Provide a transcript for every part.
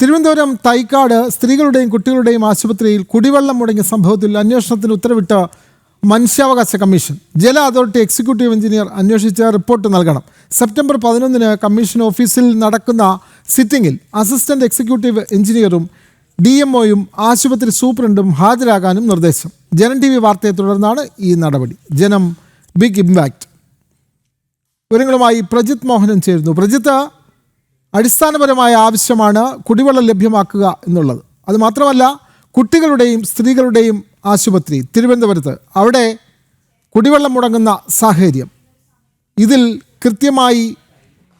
തിരുവനന്തപുരം തൈക്കാട് സ്ത്രീകളുടെയും കുട്ടികളുടെയും ആശുപത്രിയിൽ കുടിവെള്ളം മുടങ്ങിയ സംഭവത്തിൽ അന്വേഷണത്തിന് ഉത്തരവിട്ട മനുഷ്യാവകാശ കമ്മീഷൻ. ജല അതോറിറ്റി എക്സിക്യൂട്ടീവ് എഞ്ചിനീയർ അന്വേഷിച്ച് റിപ്പോർട്ട് നൽകണം. സെപ്റ്റംബർ 11 കമ്മീഷൻ ഓഫീസിൽ നടക്കുന്ന സിറ്റിംഗിൽ അസിസ്റ്റന്റ് എക്സിക്യൂട്ടീവ് എഞ്ചിനീയറും DMOയും ആശുപത്രി സൂപ്രണ്ടും ഹാജരാകാനും നിർദ്ദേശം. ജനം TV വാർത്തയെ തുടർന്നാണ് ഈ നടപടി. ജനം ബിഗ് ഇമ്പാക്റ്റ് വിവരങ്ങളുമായി പ്രജിത്ത് മോഹനൻ ചേരുന്നു. പ്രജിത്ത്, അടിസ്ഥാനപരമായ ആവശ്യമാണ് കുടിവെള്ളം ലഭ്യമാക്കുക എന്നുള്ളത്. അതുമാത്രമല്ല, കുട്ടികളുടെയും സ്ത്രീകളുടെയും ആശുപത്രി തിരുവനന്തപുരത്ത്, അവിടെ കുടിവെള്ളം മുടങ്ങുന്ന സാഹചര്യം, ഇതിൽ കൃത്യമായി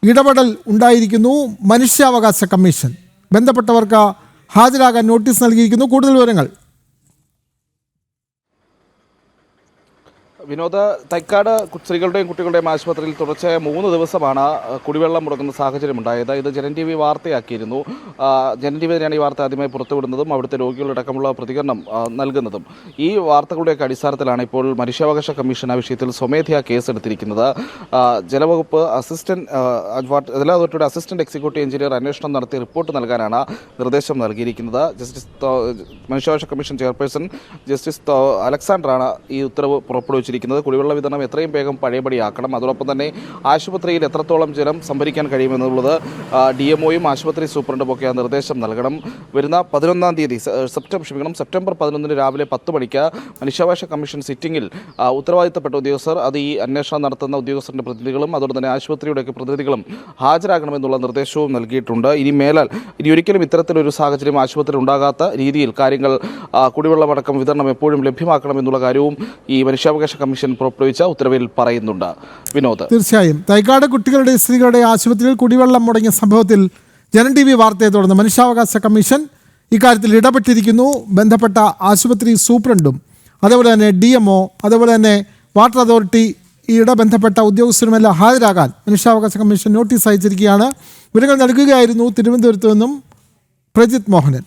ഇടപെടൽ ഉണ്ടായിരിക്കുന്നു. മനുഷ്യാവകാശ കമ്മീഷൻ ബന്ധപ്പെട്ടവർക്ക് ഹാജരാകാൻ നോട്ടീസ് നൽകിയിരിക്കുന്നു. കൂടുതൽ വിവരങ്ങൾ വിനോദ. തൈക്കാട് സ്ത്രീകളുടെയും കുട്ടികളുടെയും ആശുപത്രിയിൽ തുടർച്ചയായ 3 ദിവസമാണ് കുടിവെള്ളം മുടങ്ങുന്ന സാഹചര്യമുണ്ടായത്. ഇത് ജനം TV വാർത്തയാക്കിയിരുന്നു. ജനം TV തന്നെയാണ് ഈ വാർത്ത ആദ്യമായി പുറത്തുവിടുന്നതും അവിടുത്തെ രോഗികളടക്കമുള്ള പ്രതികരണം നൽകുന്നതും. ഈ വാർത്തകളുടെയൊക്കെ അടിസ്ഥാനത്തിലാണ് ഇപ്പോൾ മനുഷ്യാവകാശ കമ്മീഷൻ ആ വിഷയത്തിൽ സ്വമേധയാ കേസെടുത്തിരിക്കുന്നത്. ജലവകുപ്പ് ജല അതോറിറ്റിയുടെ അസിസ്റ്റന്റ് എക്സിക്യൂട്ടീവ് എഞ്ചിനീയർ അന്വേഷണം നടത്തി റിപ്പോർട്ട് നൽകാനാണ് നിർദ്ദേശം നൽകിയിരിക്കുന്നത്. മനുഷ്യാവകാശ കമ്മീഷൻ ചെയർപേഴ്സൺ ജസ്റ്റിസ് അലക്സാണ്ടറാണ് ഈ ഉത്തരവ് പുറപ്പെടുവിച്ചിരിക്കുന്നത്. കുടിവെള്ള വിതരണം എത്രയും വേഗം പഴയപടിയാക്കണം. അതോടൊപ്പം തന്നെ ആശുപത്രിയിൽ എത്രത്തോളം ജലം സംഭരിക്കാൻ കഴിയുമെന്നുള്ളത് DMOയും ആശുപത്രി സൂപ്രണ്ടും ഒക്കെ ആ നിർദ്ദേശം നൽകണം. വരുന്ന 11-ാം തീയതി സെപ്റ്റംബർ 11 രാവിലെ 10 മണിക്ക് മനുഷ്യാവകാശ കമ്മീഷൻ സിറ്റിംഗിൽ ഉത്തരവാദിത്തപ്പെട്ട ഉദ്യോഗസ്ഥർ, അത് ഈ അന്വേഷണം നടത്തുന്ന ഉദ്യോഗസ്ഥരുടെ പ്രതിനിധികളും അതോടെ തന്നെ ആശുപത്രിയുടെയൊക്കെ പ്രതിനിധികളും ഹാജരാകണമെന്നുള്ള നിർദ്ദേശവും നൽകിയിട്ടുണ്ട്. ഇനി ഒരിക്കലും ഇത്തരത്തിലൊരു സാഹചര്യം ആശുപത്രിയിൽ ഉണ്ടാകാത്ത രീതിയിൽ കാര്യങ്ങൾ കുടിവെള്ളമടക്കം വിതരണം എപ്പോഴും ലഭ്യമാക്കണമെന്നുള്ള കാര്യവും ഈ മനുഷ്യാവകാശ കമ്മീഷൻ പുറപ്പെടുവിച്ച ഉത്തരവിൽ പറയുന്നുണ്ട്. വിനോദ്, തീർച്ചയായും തൈക്കാട് കുട്ടികളുടെയും സ്ത്രീകളുടെയും ആശുപത്രിയിൽ കുടിവെള്ളം മുടങ്ങിയ സംഭവത്തിൽ ജനം TV വാർത്തയെ തുടർന്ന് മനുഷ്യാവകാശ കമ്മീഷൻ ഇക്കാര്യത്തിൽ ഇടപെട്ടിരിക്കുന്നു. ബന്ധപ്പെട്ട ആശുപത്രി സൂപ്രണ്ടും അതേപോലെ തന്നെ DMO, അതേപോലെ തന്നെ വാട്ടർ അതോറിറ്റിയുടെ ബന്ധപ്പെട്ട ഉദ്യോഗസ്ഥരുമെല്ലാം ഹാജരാകാൻ മനുഷ്യാവകാശ കമ്മീഷൻ നോട്ടീസ് അയച്ചിരിക്കുകയാണ്. വിവരങ്ങൾ നൽകുകയായിരുന്നു തിരുവനന്തപുരത്ത് നിന്നും പ്രജിത്ത് മോഹനൻ.